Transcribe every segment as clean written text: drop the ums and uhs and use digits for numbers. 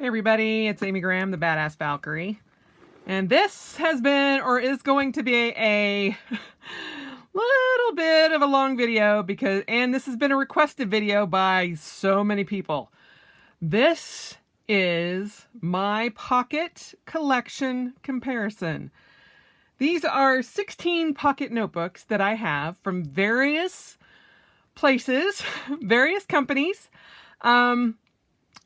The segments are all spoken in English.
Hey everybody, it's Amy Graham, the Badass Valkyrie. And this has been, or is going to be a little bit of a long video and this has been a requested video by so many people. This is my pocket collection comparison. These are 16 pocket notebooks that I have from various places, various companies.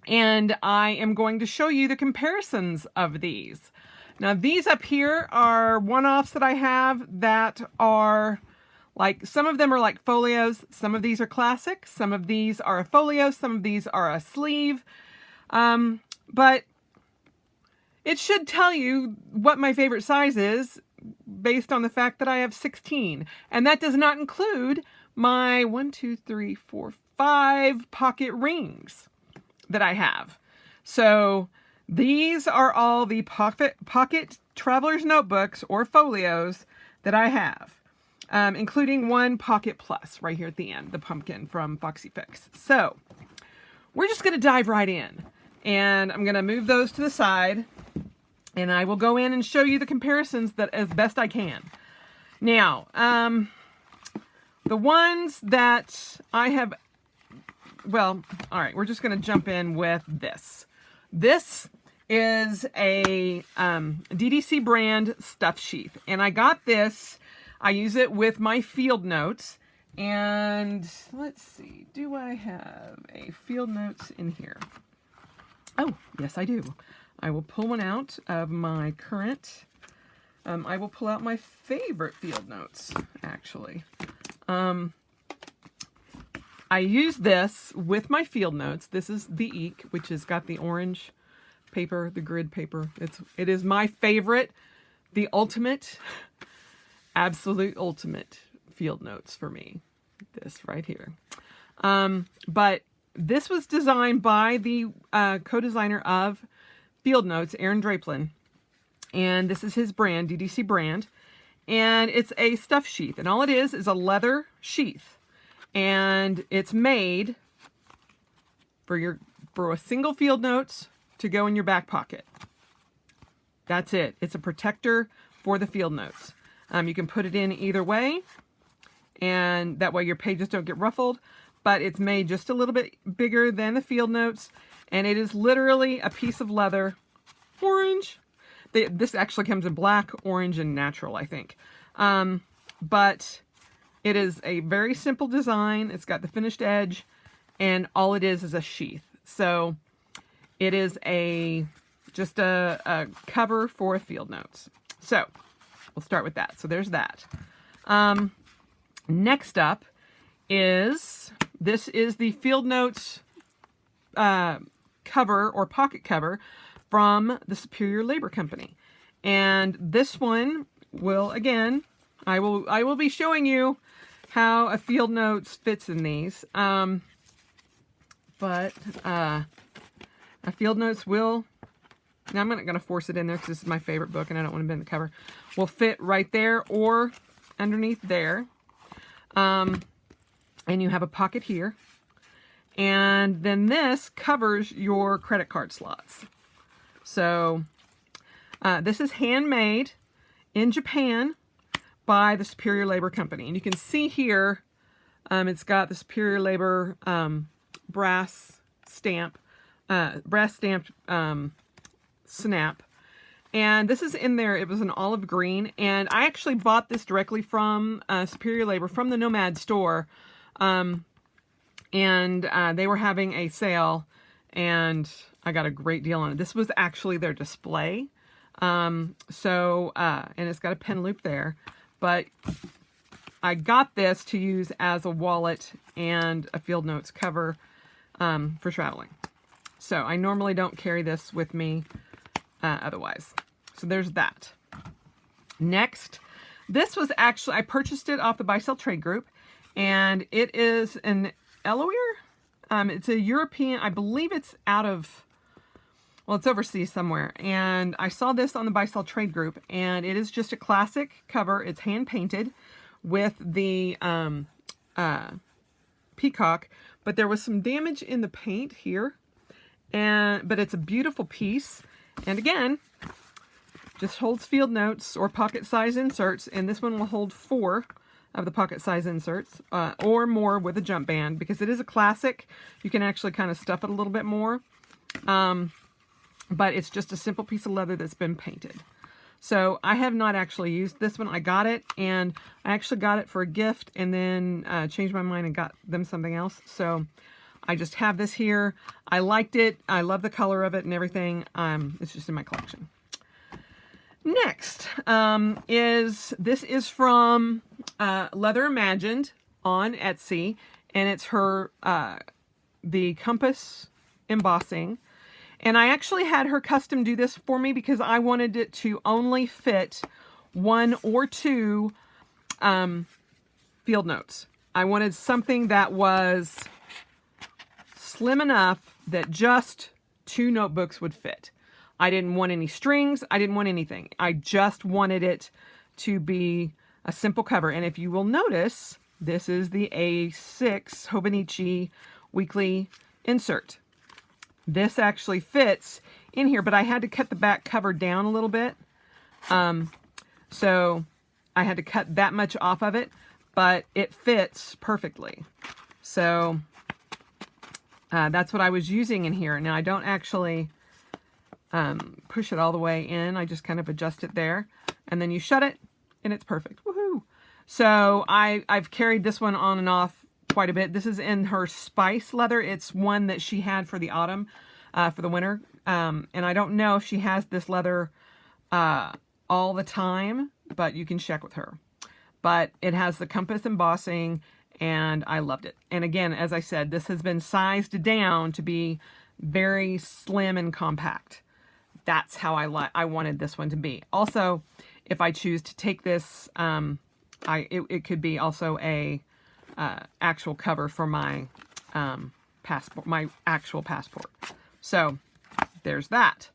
And I am going to show you the comparisons of these. Now these up here are one-offs that I have that are like, some of them are like folios, some of these are classic, some of these are a folio, some of these are a sleeve. But it should tell you what my favorite size is based on the fact that I have 16. And that does not include my 5 pocket rings that I have. So these are all the pocket traveler's notebooks or folios that I have, including one pocket plus right here at the end, the pumpkin from Foxy Fix. So we're just going to dive right in, and I'm going to move those to the side, and I will go in and show you the comparisons that as best I can. Now, the ones that I have, well, all right, we're just going to jump in with this. This is a DDC brand stuff sheath, and I got this. I use it with my field notes, and let's see, do I have a field notes in here? Oh, yes, I do. I will pull one out of my current. I will pull out my favorite field notes, actually. I use this with my field notes. This is the Eek, which has got the orange paper, the grid paper. It is my favorite, the ultimate, absolute ultimate field notes for me. This right here. But this was designed by the co-designer of field notes, Aaron Draplin. And this is his brand, DDC Brand. And it's a stuff sheath. And all it is a leather sheath. And it's made for a single field notes to go in your back pocket. That's it. It's a protector for the field notes. You can put it in either way, and that way your pages don't get ruffled, but it's made just a little bit bigger than the field notes, and it is literally a piece of leather, orange. This actually comes in black, orange, and natural, I think. But it is a very simple design. It's got the finished edge, and all it is a sheath. So it is just a cover for field notes. So we'll start with that. So there's that. Next up this is the field notes cover or pocket cover from the Superior Labor Company. And this one will, again, I will be showing you how a field notes fits in these. But a field notes will, now I'm not going to force it in there because this is my favorite book and I don't want to bend the cover, will fit right there or underneath there. And you have a pocket here. And then this covers your credit card slots. So this is handmade in Japan by the Superior Labor Company. And you can see here, it's got the Superior Labor brass stamped snap. And this is in there. It was an olive green. And I actually bought this directly from Superior Labor, from the Nomad store. And they were having a sale, and I got a great deal on it. This was actually their display. And it's got a pen loop there. But I got this to use as a wallet and a field notes cover for traveling. So I normally don't carry this with me otherwise. So there's that. Next, this was actually, I purchased it off the Buy Sell Trade Group, and it is an Elrohir. It's a European, I believe it's out of, well, it's overseas somewhere. And I saw this on the Buy Sell Trade Group, and it is just a classic cover. It's hand painted with the peacock, but there was some damage in the paint here, but it's a beautiful piece. And again, just holds field notes or pocket size inserts, and this one will hold 4 of the pocket size inserts, or more with a jump band, because it is a classic. You can actually kind of stuff it a little bit more. But it's just a simple piece of leather that's been painted. So I have not actually used this one. I got it, and I actually got it for a gift, and then changed my mind and got them something else. So I just have this here. I liked it. I love the color of it and everything. It's just in my collection. Next this is from Leather Imagined on Etsy, and it's her the compass embossing. And I actually had her custom do this for me because I wanted it to only fit 1 or 2 field notes. I wanted something that was slim enough that just 2 notebooks would fit. I didn't want any strings. I didn't want anything. I just wanted it to be a simple cover. And if you will notice, this is the A6 Hobonichi weekly insert. This actually fits in here, but I had to cut the back cover down a little bit. So I had to cut that much off of it, but it fits perfectly. So that's what I was using in here. Now I don't actually push it all the way in. I just kind of adjust it there, and then you shut it and it's perfect. Woohoo! So I've carried this one on and off quite a bit. This is in her spice leather. It's one that she had for the autumn, for the winter. And I don't know if she has this leather all the time, but you can check with her. But it has the compass embossing, and I loved it. And again, as I said, this has been sized down to be very slim and compact. That's how I wanted this one to be. Also, if I choose to take this, it could be also a actual cover for my passport, my actual passport. So there's that.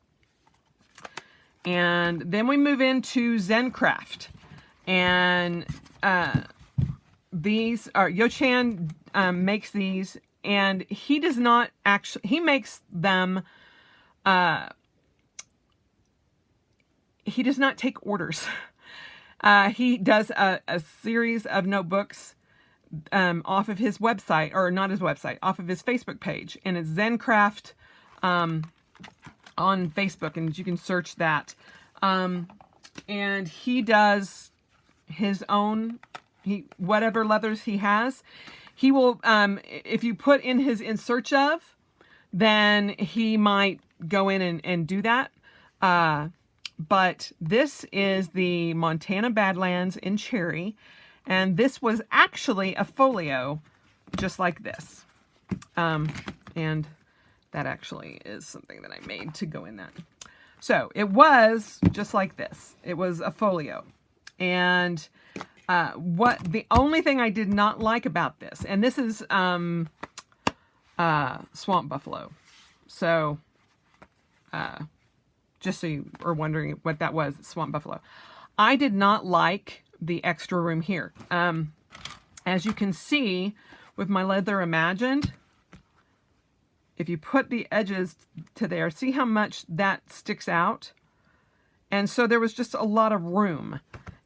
And then we move into Zencraft, and these are Yo-Chan makes these, and he does not actually, he makes them, he does not take orders. He does a series of notebooks off of his website, or not his website, off of his Facebook page, and it's Zencraft on Facebook, and you can search that. And he does his own, whatever leathers he has, he will, if you put in his in search of, then he might go in and do that. But this is the Montana Badlands in cherry, and this was actually a folio just like this. And that actually is something that I made to go in that. So it was just like this. It was a folio. And the only thing I did not like about this, and this is Swamp Buffalo. So just so you are wondering what that was, Swamp Buffalo. I did not like the extra room here. As you can see with my Leather Imagined, if you put the edges to there, see how much that sticks out? And so there was just a lot of room.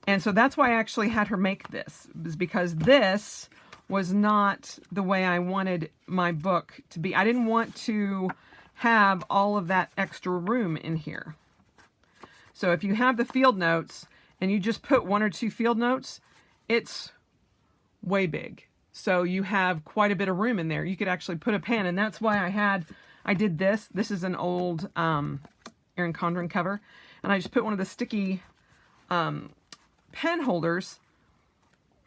And so that's why I actually had her make this, is because this was not the way I wanted my book to be. I didn't want to have all of that extra room in here. So if you have the field notes and you just put 1 or 2 field notes, it's way big. So you have quite a bit of room in there. You could actually put a pen, and that's why I did this. This is an old Erin Condren cover, and I just put one of the sticky pen holders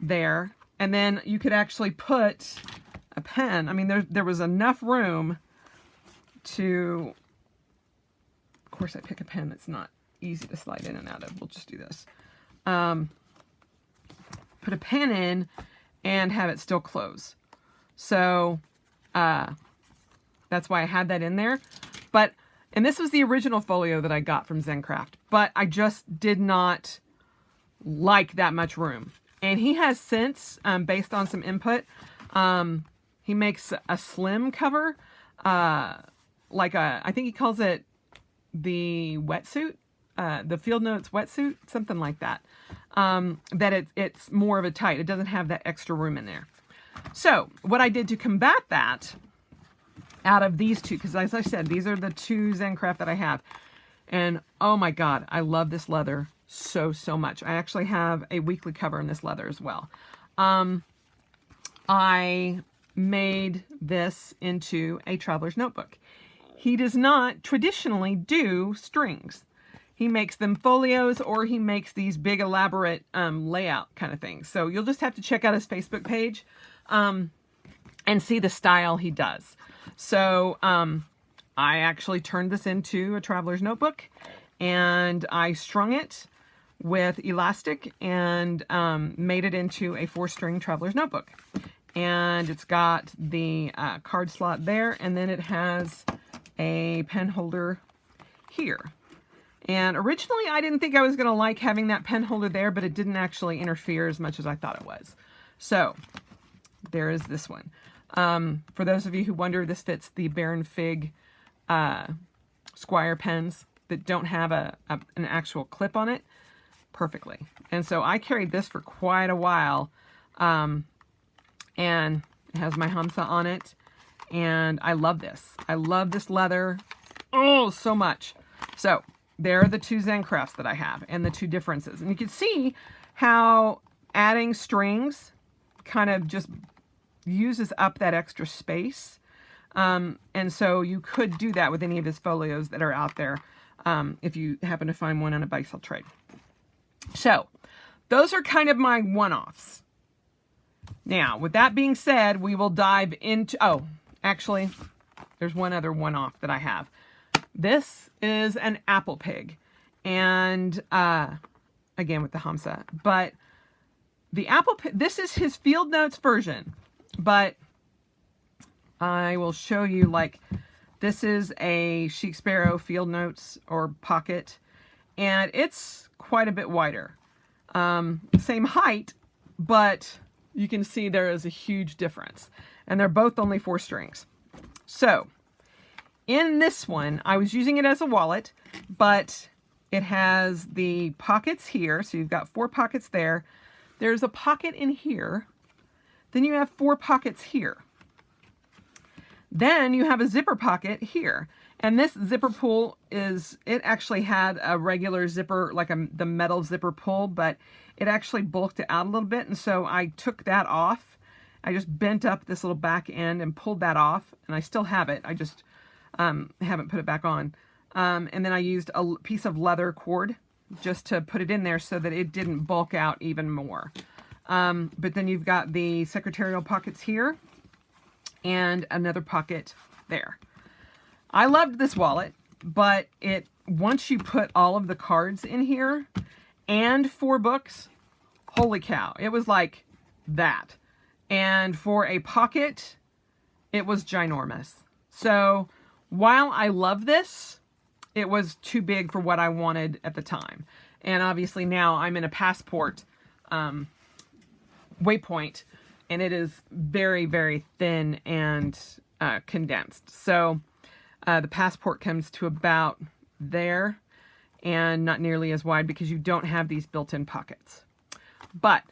there, and then you could actually put a pen. I mean, there was enough room to, of course I pick a pen that's not easy to slide in and out of. We'll just do this. Put a pen in and have it still close. So that's why I had that in there. And this was the original folio that I got from Zencraft, but I just did not like that much room. And he has since, based on some input, he makes a slim cover, like a, I think he calls it the wetsuit, the Field Notes wetsuit, something like that. That it's more of a tight. It doesn't have that extra room in there. So what I did to combat that, out of these two, because as I said, these are the two Zencraft that I have. And oh my God, I love this leather so much. I actually have a weekly cover in this leather as well. I made this into a traveler's notebook. He does not traditionally do strings. He makes them folios, or he makes these big elaborate layout kind of things. So you'll just have to check out his Facebook page and see the style he does. So I actually turned this into a traveler's notebook, and I strung it with elastic and made it into a 4-string traveler's notebook. And it's got the card slot there, and then it has a pen holder here. And originally I didn't think I was going to like having that pen holder there, but it didn't actually interfere as much as I thought it was. So there is this one. For those of you who wonder, this fits the Baron Fig Squire pens that don't have an actual clip on it perfectly. And so I carried this for quite a while, and it has my Hamsa on it, and I love this. I love this leather, oh, so much. So there are the two Zencrafts that I have and the two differences. And you can see how adding strings kind of just uses up that extra space. And so you could do that with any of his folios that are out there, if you happen to find one on a bike sale trade. So those are kind of my one-offs. Now, with that being said, we will dive into, oh, actually, there's one other one-off that I have. This is an apple pig, and again with the Hamsa, but the apple pig, this is his Field Notes version, but I will show you, like, this is a Chic Sparrow Field Notes or pocket, and it's quite a bit wider. Same height, but you can see there is a huge difference, and they're both only 4 strings. So in this one, I was using it as a wallet, but it has the pockets here. So you've got 4 pockets there. There's a pocket in here. Then you have 4 pockets here. Then you have a zipper pocket here. And this zipper pull is, it actually had a regular zipper, like the metal zipper pull, but it actually bulked it out a little bit. And so I took that off. I just bent up this little back end and pulled that off. And I still have it. I just haven't put it back on. And then I used a piece of leather cord just to put it in there so that it didn't bulk out even more. But then you've got the secretarial pockets here and another pocket there. I loved this wallet, but once you put all of the cards in here and 4 books, holy cow, it was like that. And for a pocket, it was ginormous. So while I love this, it was too big for what I wanted at the time. And obviously now I'm in a Passport waypoint, and it is very, very thin and condensed. So the Passport comes to about there and not nearly as wide because you don't have these built-in pockets. But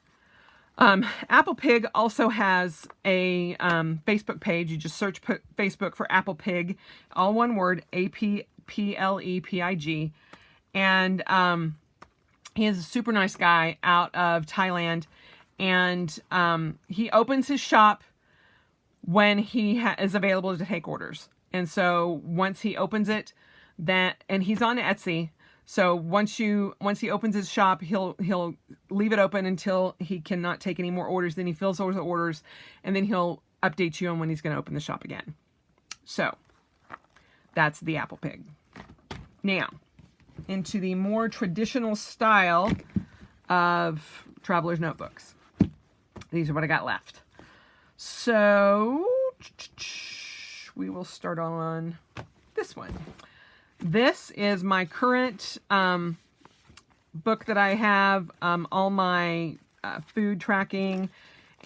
Apple Pig also has a Facebook page. You just search Facebook for Apple Pig, all one word, APPLEPIG. And he is a super nice guy out of Thailand. And he opens his shop when he is available to take orders. And so once he opens it, and he's on Etsy. So once he opens his shop, he'll leave it open until he cannot take any more orders. Then he fills those orders, and then he'll update you on when he's going to open the shop again. So that's the Apple Pig. Now, into the more traditional style of traveler's notebooks. These are what I got left. So we will start on this one. This is my current book that I have, all my food tracking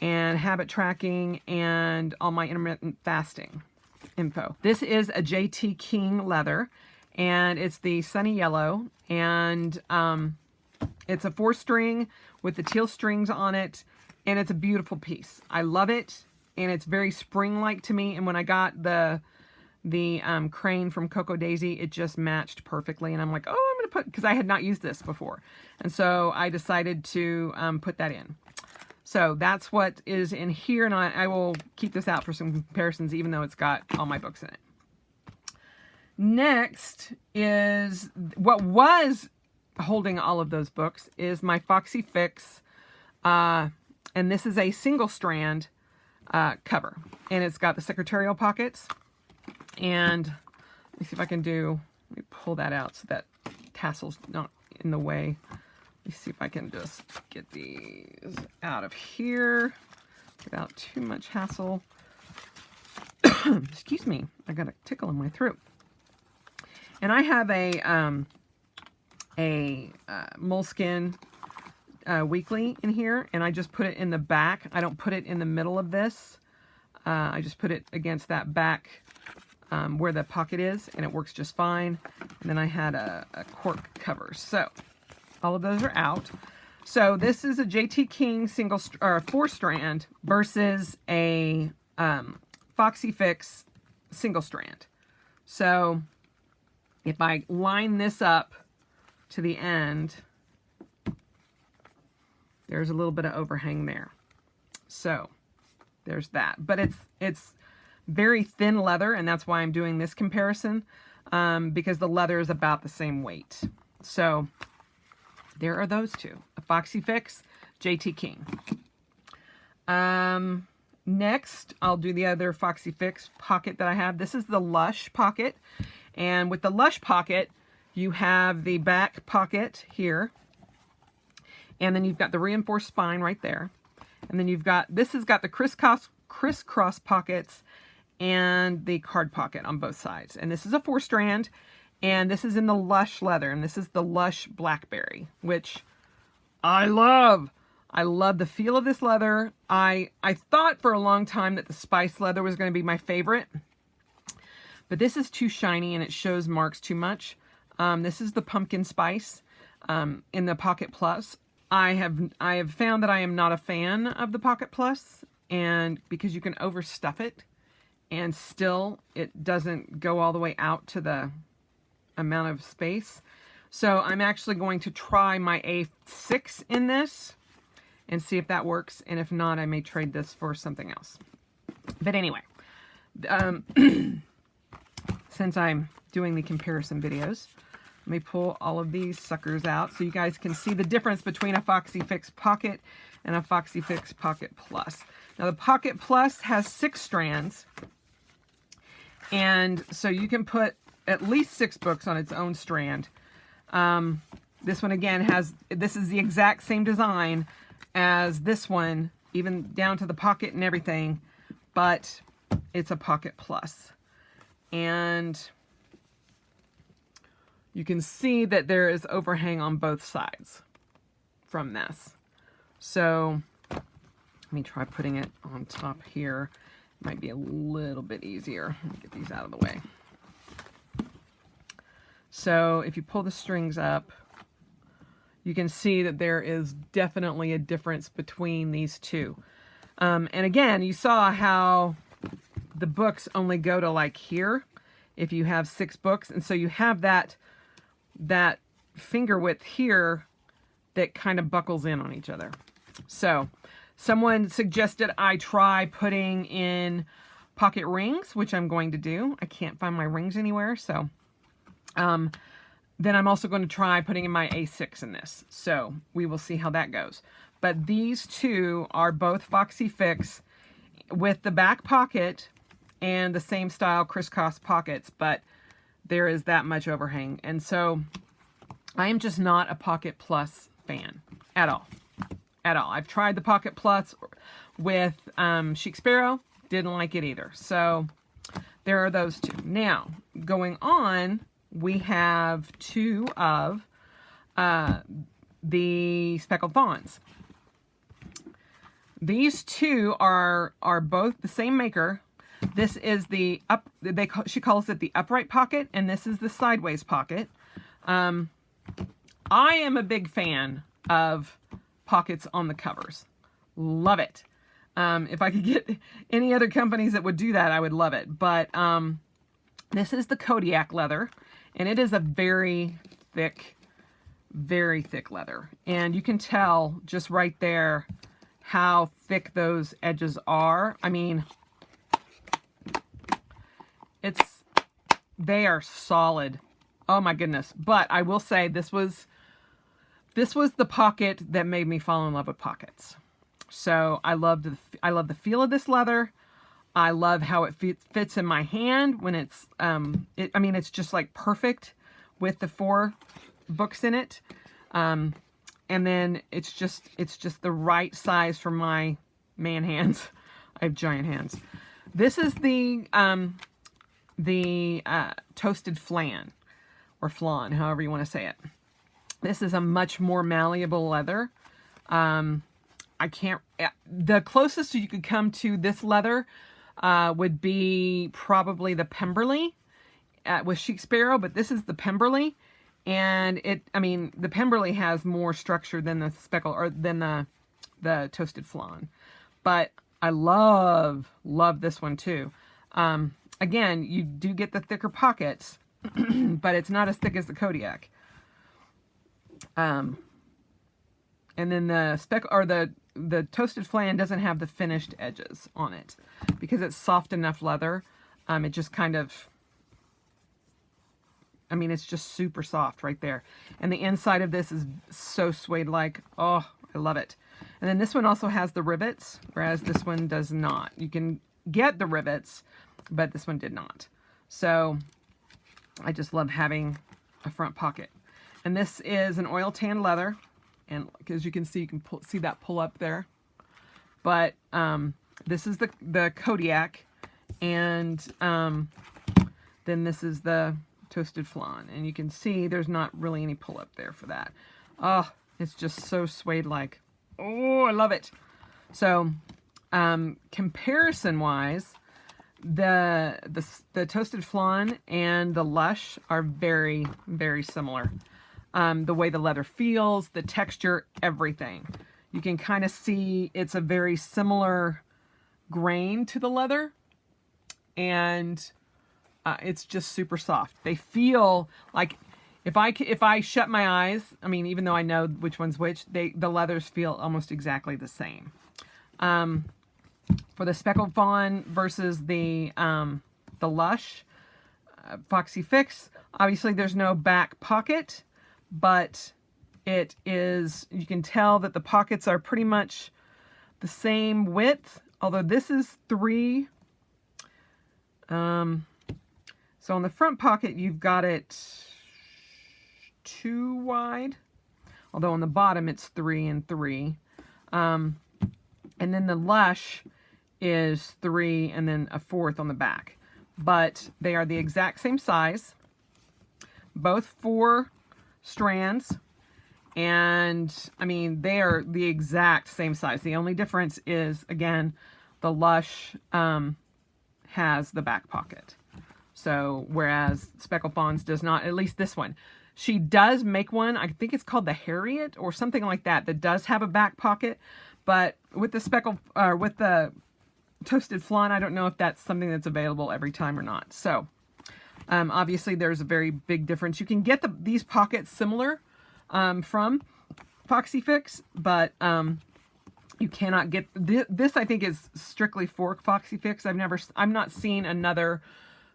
and habit tracking and all my intermittent fasting. info. This is a JTKing Leather, and it's the Sunny Yellow, and it's a 4-string with the teal strings on it, and it's a beautiful piece. I love it, and it's very spring-like to me, and when I got the crane from Cocoa Daisy, it just matched perfectly, and I'm like, oh, I'm going to put, because I had not used this before, and so I decided to put that in. So that's what is in here, and I will keep this out for some comparisons, even though it's got all my books in it. Next is, what was holding all of those books is my Foxy Fix, and this is a single strand cover, and it's got the secretarial pockets, and let me see if I can let me pull that out so that tassel's not in the way. Let me see if I can just get these out of here without too much hassle. Excuse me, I got a tickle in my throat. And I have a moleskin weekly in here, and I just put it in the back. I don't put it in the middle of this. I just put it against that back where the pocket is, and it works just fine. And then I had a cork cover. So all of those are out. So this is a JTKing 4-strand versus a Foxy Fix single strand. So if I line this up to the end, there's a little bit of overhang there. So there's that. But it's very thin leather, and that's why I'm doing this comparison, because the leather is about the same weight. So there are those two, a Foxy Fix, JTKing. Next, I'll do the other Foxy Fix pocket that I have. This is the Lush pocket, and with the Lush pocket, you have the back pocket here, and then you've got the reinforced spine right there, and then you've got, this has got the crisscross pockets and the card pocket on both sides, and this is a 4-strand. And this is in the Lush leather, and this is the Lush Blackberry, which I love. I love the feel of this leather. I thought for a long time that the Spice leather was going to be my favorite, but this is too shiny and it shows marks too much. This is the Pumpkin Spice in the Pocket Plus. I have found that I am not a fan of the Pocket Plus, and because you can overstuff it, and still it doesn't go all the way out to the amount of space. So I'm actually going to try my A6 in this and see if that works, and if not, I may trade this for something else. But anyway, since I'm doing the comparison videos, let me pull all of these suckers out so you guys can see the difference between a Foxy Fix Pocket and a Foxy Fix Pocket Plus. Now the Pocket Plus has 6 strands, and so you can put at least 6 books on its own strand. This one again this is the exact same design as this one, even down to the pocket and everything, but it's a Pocket Plus. And you can see that there is overhang on both sides from this. So let me try putting it on top here. Might be a little bit easier. Let me get these out of the way. So if you pull the strings up, you can see that there is definitely a difference between these two. And again, you saw how the books only go to like here if you have 6 books. And so you have that finger width here that kind of buckles in on each other. So someone suggested I try putting in pocket rings, which I'm going to do. I can't find my rings anywhere, so then I'm also going to try putting in my A6 in this. So we will see how that goes. But these two are both Foxy Fix with the back pocket and the same style crisscross pockets, but there is that much overhang. And so I am just not a Pocket Plus fan at all. At all. I've tried the Pocket Plus with Chic Sparrow. Didn't like it either. So there are those two. Now, going on, we have 2 of the Speckled Fawns. These two are both the same maker, This is the she calls it the upright pocket, and this is the sideways pocket. I am a big fan of pockets on the covers. Love it. If I could get any other companies that would do that, I would love it. But this is the Kodiak leather, and it is a very thick leather. And you can tell just right there how thick those edges are. I mean, they are solid. Oh my goodness. But I will say this was the pocket that made me fall in love with pockets. So I love the feel of this leather. I love how it fits in my hand when it's I mean, it's just like perfect with the 4 books in it. And then it's just the right size for my man hands. I have giant hands. This is the toasted flan, or flan, however you want to say it. This is a much more malleable leather. The closest you could come to this leather would be probably the Pemberley with Chic Sparrow, but this is the Pemberley, and the Pemberley has more structure than the Speckled, or than the toasted flan, but I love this one too. Again, you do get the thicker pockets, but it's not as thick as the Kodiak. And then the toasted flan doesn't have the finished edges on it because it's soft enough leather. It just kind of, it's just super soft right there. And the inside of this is so suede-like. Oh, I love it. And then this one also has the rivets, whereas this one does not. You can get the rivets, but this one did not. So I just love having a front pocket. And this is an oil tan leather. And as you can see, see that pull up there. But this is the Kodiak, and then this is the toasted flan. And you can see there's not really any pull up there for that. Oh, it's just so suede-like. Oh, I love it. So comparison-wise, the toasted flan and the Lush are very, very similar. The way the leather feels, the texture, everything. You can kind of see it's a very similar grain to the leather, and it's just super soft. They feel like if I shut my eyes, even though I know which one's which, the leathers feel almost exactly the same. For the Speckled Fawn versus the Lush, Foxy Fix, obviously there's no back pocket, but it is, you can tell that the pockets are pretty much the same width, although this is 3. So on the front pocket, you've got it 2 wide, although on the bottom it's 3 and 3. And then the Lush is 3 and then a 4th on the back. But they are the exact same size, both 4 strands, and they are the exact same size. The only difference is, again, the Lush has the back pocket. So whereas Speckled Fawns does not, at least this one. She does make one, I think it's called the Harriet or something like that, that does have a back pocket, but with the toasted flan, I don't know if that's something that's available every time or not. So obviously there's a very big difference. You can get these pockets similar from Foxy Fix, but you cannot get this. I think is strictly for Foxy Fix. I'm not seen another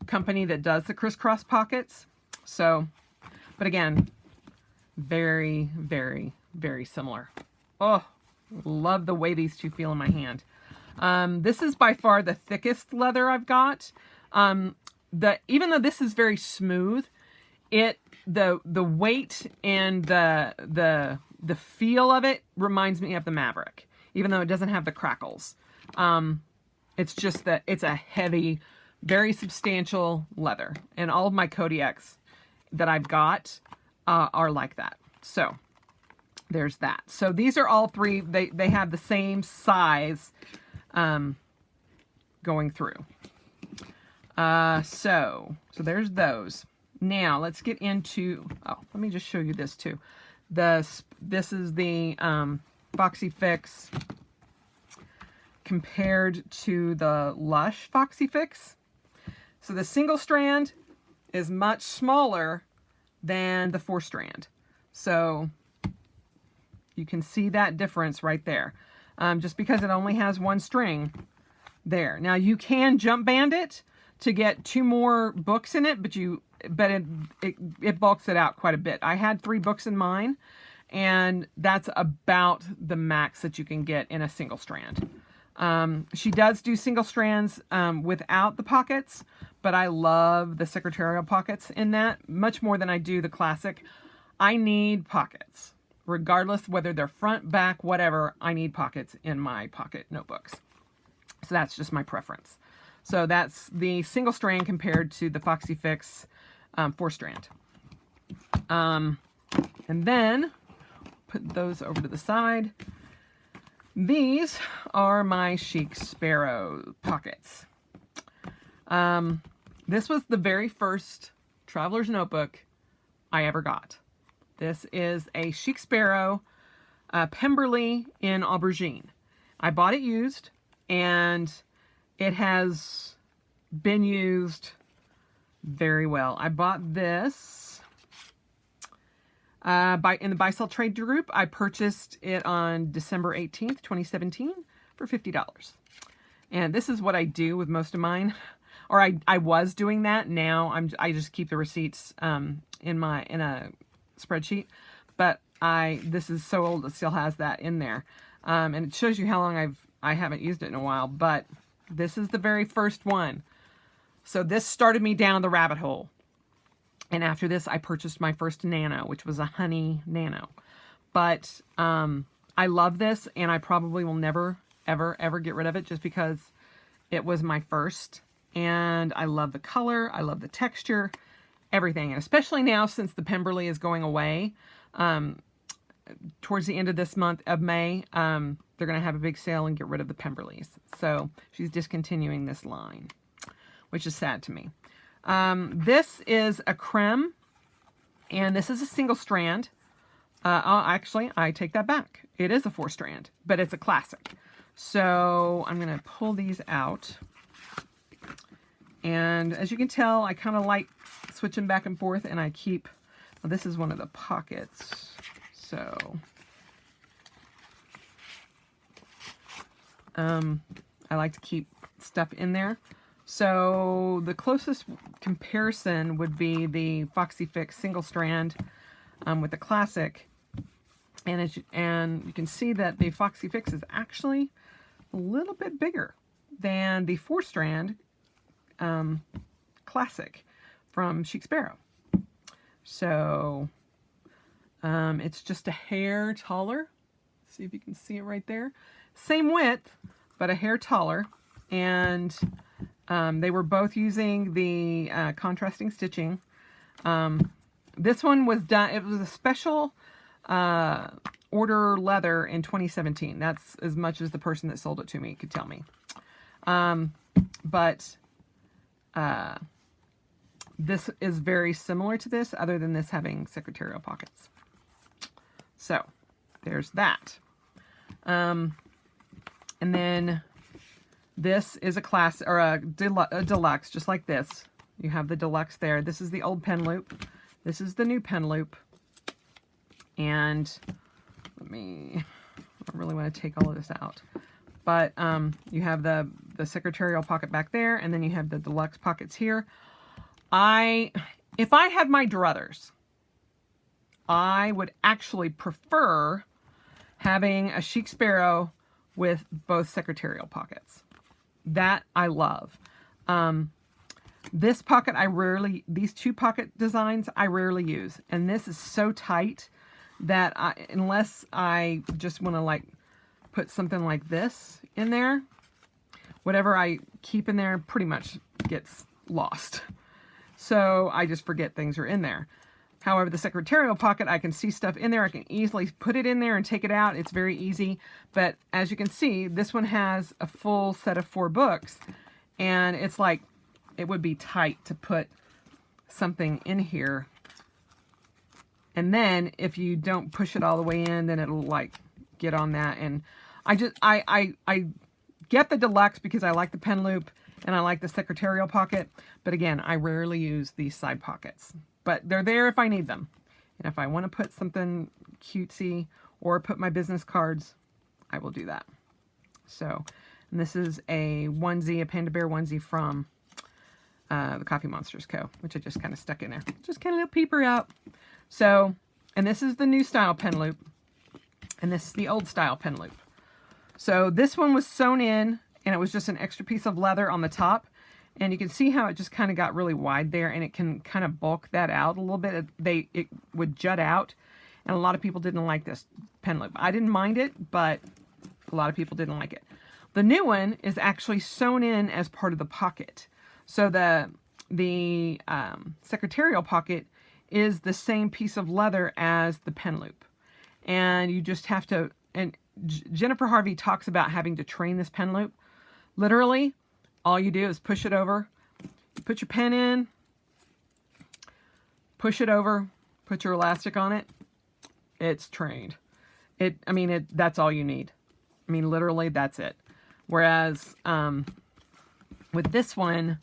company that does the crisscross pockets. So, but again, very, very, very similar. Oh, love the way these two feel in my hand. This is by far the thickest leather I've got. Even though this is very smooth, the weight and the feel of it reminds me of the Maverick, even though it doesn't have the crackles. It's just that it's a heavy, very substantial leather, and all of my Kodiaks that I've got are like that. So there's that. So these are all 3. They have the same size going through. So there's those. Now let's get into, oh, let me just show you this too. This is the Foxy Fix compared to the Lush Foxy Fix. So the single strand is much smaller than the 4-strand. So you can see that difference right there. Just because it only has 1 string there. Now you can jump band it to get 2 more books in it, but it bulks it out quite a bit. I had 3 books in mine, and that's about the max that you can get in a single strand. She does do single strands without the pockets, but I love the secretarial pockets in that much more than I do the classic. I need pockets, regardless whether they're front, back, whatever. I need pockets in my pocket notebooks. So that's just my preference. So that's the single strand compared to the Foxy Fix 4-strand. And then put those over to the side. These are my Chic Sparrow pockets. This was the very first traveler's notebook I ever got. This is a Chic Sparrow Pemberley in aubergine. I bought it used, and it has been used very well. I bought this in the Buy Sell Trade group. I purchased it on December 18th, 2017 for $50. And this is what I do with most of mine. Or I was doing that. Now I just keep the receipts in a spreadsheet. But this is so old it still has that in there. And it shows you how long I haven't used it in a while. But this is the very first one. So this started me down the rabbit hole. And after this, I purchased my first nano, which was a honey nano. But I love this, and I probably will never, ever, ever get rid of it just because it was my first. And I love the color. I love the texture, everything. And especially now since the Pemberley is going away, towards the end of this month of May, they're going to have a big sale and get rid of the Pemberleys. So she's discontinuing this line, which is sad to me. This is a creme, and this is a single strand. Actually, I take that back. It is a 4-strand, but it's a classic. So I'm going to pull these out. And as you can tell, I kind of like switching back and forth, and I keep, well, this is one of the pockets. So, I like to keep stuff in there. So the closest comparison would be the Foxy Fix single strand with the classic. And you can see that the Foxy Fix is actually a little bit bigger than the 4-strand classic from Chic Sparrow. So it's just a hair taller. See if you can see it right there. Same width, but a hair taller. And they were both using the contrasting stitching. This one was done, it was a special order leather in 2017. That's as much as the person that sold it to me could tell me. But this is very similar to this, other than this having secretarial pockets. So there's that. And then this is a class, or a deluxe, just like this. You have the deluxe there. This is the old pen loop. This is the new pen loop. And I really want to take all of this out. But you have the secretarial pocket back there, and then you have the deluxe pockets here. If I had my druthers, I would actually prefer having a Chic Sparrow with both secretarial pockets. That I love. This pocket these 2 pocket designs I rarely use. And this is so tight that unless I just want to like put something like this in there, whatever I keep in there pretty much gets lost. So I just forget things are in there. However, the secretarial pocket, I can see stuff in there. I can easily put it in there and take it out. It's very easy. But as you can see, this one has a full set of 4 books. And it's like, it would be tight to put something in here. And then if you don't push it all the way in, then it'll like get on that. And I get the deluxe because I like the pen loop and I like the secretarial pocket. But again, I rarely use these side pockets, but they're there if I need them. And if I want to put something cutesy or put my business cards, I will do that. So, and this is a onesie, a Panda Bear onesie from the Coffee Monsters Co., which I just kind of stuck in there. Just kind of a peeper out. So, and this is the new style pen loop. And this is the old style pen loop. So this one was sewn in, and it was just an extra piece of leather on the top. And you can see how it just kind of got really wide there, and it can kind of bulk that out a little bit. It would jut out, and a lot of people didn't like this pen loop. I didn't mind it, but a lot of people didn't like it. The new one is actually sewn in as part of the pocket. So the secretarial pocket is the same piece of leather as the pen loop. And you just have to, and Jennifer Harvey talks about having to train this pen loop. Literally, all you do is push it over, put your pen in, push it over, put your elastic on it. It's trained. That's all you need. I mean, literally, that's it. Whereas with this one,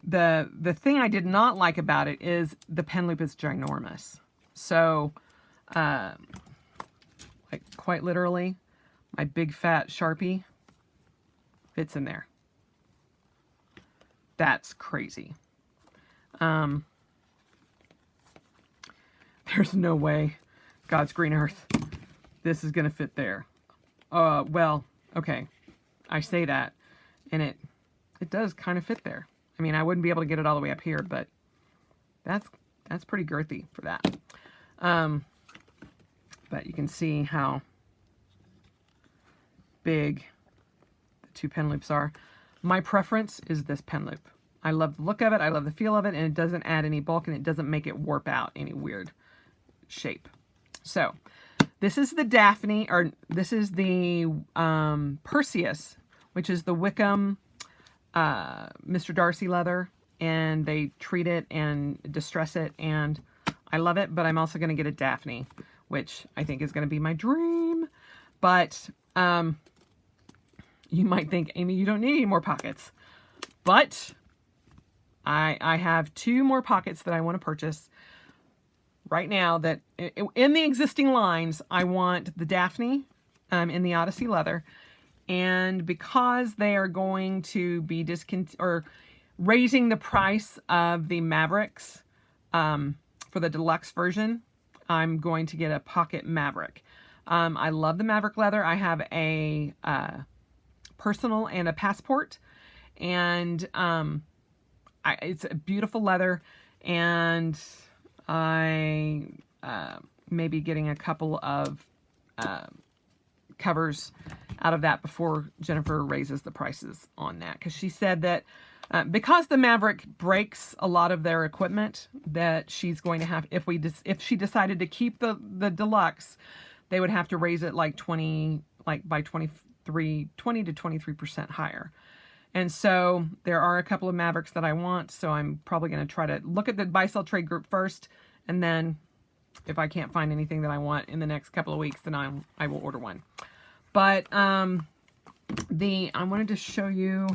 the thing I did not like about it is the pen loop is ginormous. So, like quite literally, my big fat Sharpie fits in there. That's crazy. There's no way, God's green earth, this is gonna fit there. Well, okay, I say that, and it does kind of fit there. I mean, I wouldn't be able to get it all the way up here, but that's pretty girthy for that. But you can see how big the two pen loops are. My preference is this pen loop. I love the look of it, I love the feel of it, and it doesn't add any bulk, and it doesn't make it warp out any weird shape. So, this is the Daphne, or this is the Perseus, which is the Wickham Mr. Darcy leather, and they treat it and distress it, and I love it, but I'm also going to get a Daphne, which I think is going to be my dream. But you might think, Amy, you don't need any more pockets. But I have 2 more pockets that I want to purchase right now that in the existing lines. I want the Daphne in the Odyssey leather. And because they are going to be raising the price of the Mavericks for the deluxe version, I'm going to get a pocket Maverick. I love the Maverick leather. I have a personal and a passport, and it's a beautiful leather, and I may be getting a couple of covers out of that before Jennifer raises the prices on that, because she said that because the Maverick breaks a lot of their equipment, that she's going to have, if she decided to keep the deluxe, they would have to raise it like 20 to 23% higher. And so there are a couple of Mavericks that I want, so I'm probably going to try to look at the buy sell trade group first, and then if I can't find anything that I want in the next couple of weeks, then I will order one. But I wanted to show you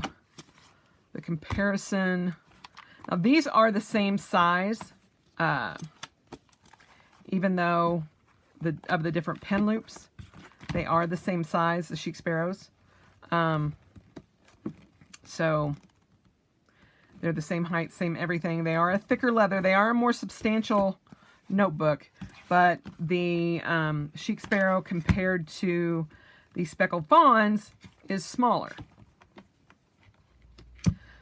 the comparison. Now these are the same size, even though of the different pen loops, they are the same size, the Chic Sparrows. So they're the same height, same everything. They are a thicker leather. They are a more substantial notebook, but the Chic Sparrow compared to the Speckled Fawns is smaller.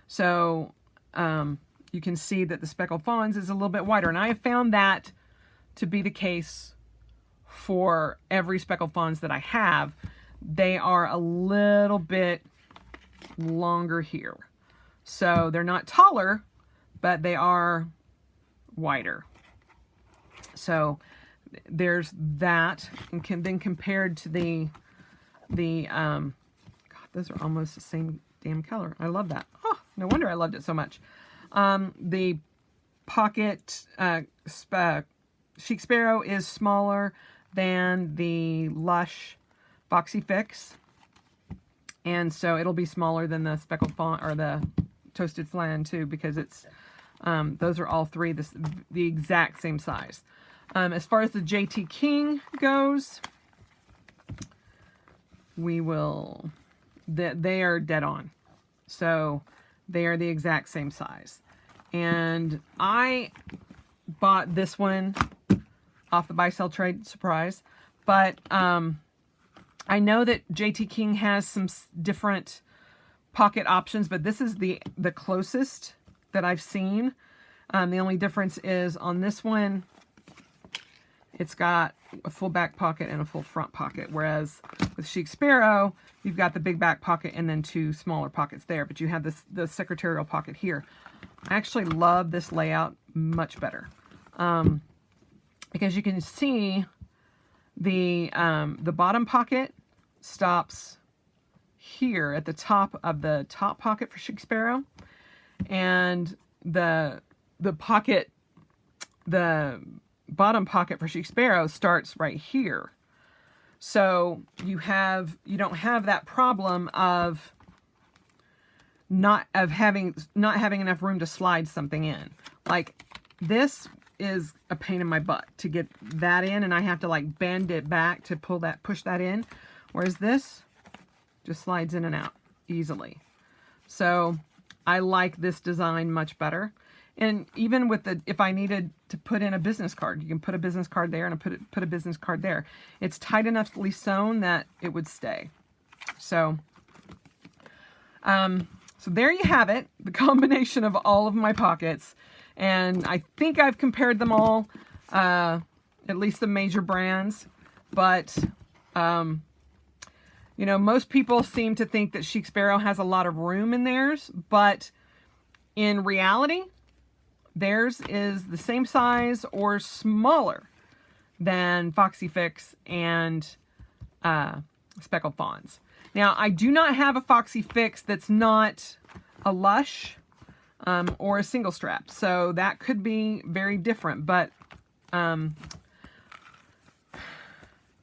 So you can see that the Speckled Fawns is a little bit wider, and I have found that to be the case for every Speckled Fawns that I have. They are a little bit longer here. So they're not taller, but they are wider. So there's that, and then compared to the God, those are almost the same damn color. I love that. Oh, No wonder I loved it so much. The pocket Chic Sparrow is smaller than the Lush Foxy Fix. And so it'll be smaller than the Speckled Fawn or the Toasted Flan too, because it's those are all three the exact same size. As far as the JTKing goes, they are dead on. So they are the exact same size. And I bought this one off the buy sell trade, surprise, but I know that JTKing has some different pocket options, but this is the closest that I've seen. The only difference is on this one, it's got a full back pocket and a full front pocket, whereas with Chic Sparrow, you've got the big back pocket and then two smaller pockets there, but you have the secretarial pocket here. I actually love this layout much better, because you can see the bottom pocket stops here at the top of the top pocket for Chic Sparrow, and the bottom pocket for Chic Sparrow starts right here. So you don't have that problem of not having enough room to slide something in. Like this is a pain in my butt to get that in, and I have to like bend it back to push that in, whereas this just slides in and out easily. So I like this design much better. And even with if I needed to put in a business card, you can put a business card there and put a business card there. It's tight enoughly sewn that it would stay. So, so there you have it, the combination of all of my pockets. And I think I've compared them all, at least the major brands. But, you know, most people seem to think that Chic Sparrow has a lot of room in theirs, but in reality, theirs is the same size or smaller than Foxy Fix and Speckled Fawns. Now, I do not have a Foxy Fix that's not a Lush or a single strap, so that could be very different. But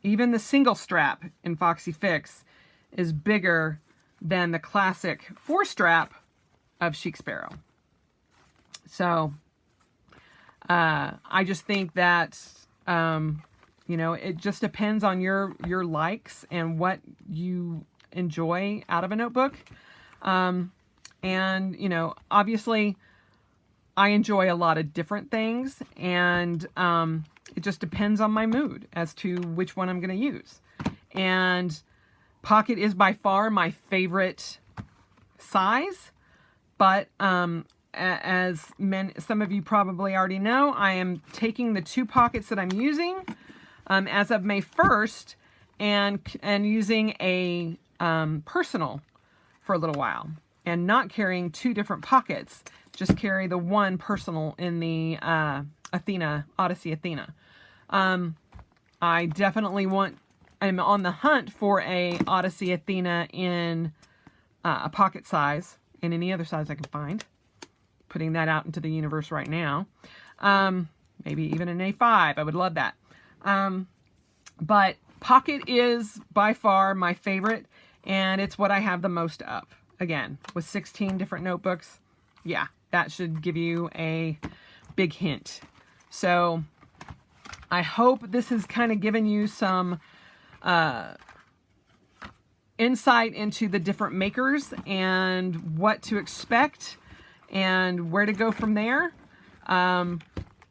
even the single strap in Foxy Fix is bigger than the classic 4-strap of Chic Sparrow. So, I just think that, you know, it just depends on your likes and what you enjoy out of a notebook. And, you know, obviously I enjoy a lot of different things, and it just depends on my mood as to which one I'm going to use. And pocket is by far my favorite size, but as some of you probably already know, I am taking the 2 pockets that I'm using as of May 1st and using a personal for a little while, and not carrying 2 different pockets. Just carry the 1 personal in the Odyssey Athena. I definitely I'm on the hunt for a Odyssey Athena in a pocket size, in any other size I can find. Putting that out into the universe right now. Maybe even an A5. I would love that. But pocket is by far my favorite, and it's what I have the most of. Again, with 16 different notebooks, yeah, that should give you a big hint. So I hope this has kind of given you some insight into the different makers and what to expect and where to go from there.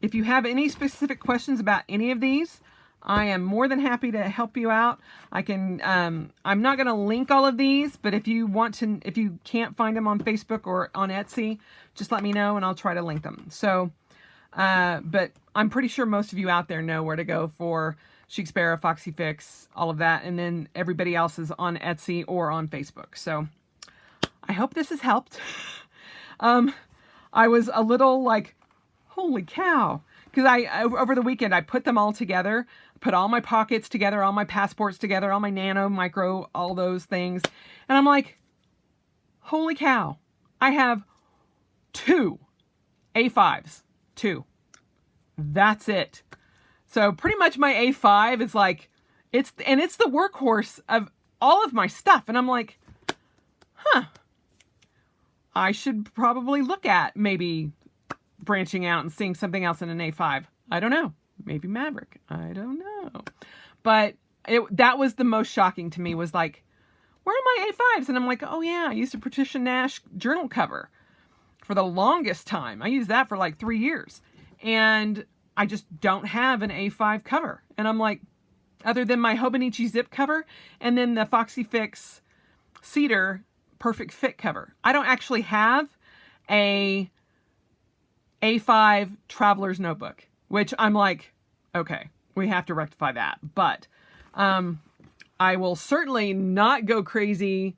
If you have any specific questions about any of these, I am more than happy to help you out. I can, I'm not going to link all of these, but if you can't find them on Facebook or on Etsy, just let me know and I'll try to link them. So, but I'm pretty sure most of you out there know where to go for Chic Sparrow, Foxy Fix, all of that. And then everybody else is on Etsy or on Facebook. So I hope this has helped. I was a little like, holy cow. Because over the weekend, I put them all together, put all my pockets together, all my passports together, all my nano, micro, all those things. And I'm like, holy cow. I have 2 A5s. 2. That's it. So pretty much my A5 is like, it's the workhorse of all of my stuff. And I'm like, huh, I should probably look at maybe branching out and seeing something else in an A5. I don't know. Maybe Maverick. I don't know. But that was the most shocking to me, was like, where are my A5s? And I'm like, oh yeah, I used a Patricia Nash journal cover for the longest time. I used that for like 3 years. And I just don't have an A5 cover. And I'm like, other than my Hobonichi zip cover and then the Foxy Fix cedar perfect fit cover, I don't actually have a A5 traveler's notebook, which I'm like, okay, we have to rectify that. But I will certainly not go crazy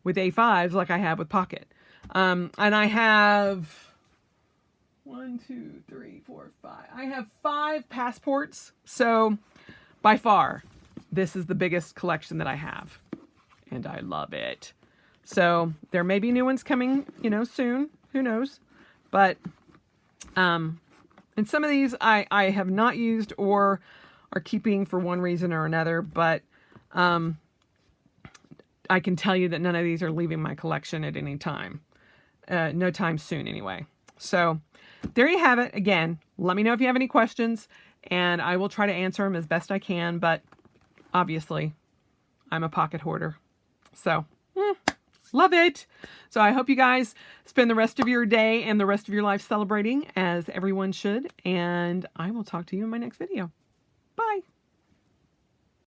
with A5s like I have with Pocket. And I have 1, 2, 3, 4, 5. I have 5 passports. So by far, this is the biggest collection that I have. And I love it. So there may be new ones coming, soon. Who knows? But and some of these I have not used or are keeping for one reason or another. But I can tell you that none of these are leaving my collection at any time. No time soon anyway. So there you have it. Again, let me know if you have any questions, and I will try to answer them as best I can. But obviously, I'm a pocket hoarder. So, love it. So I hope you guys spend the rest of your day and the rest of your life celebrating, as everyone should. And I will talk to you in my next video. Bye.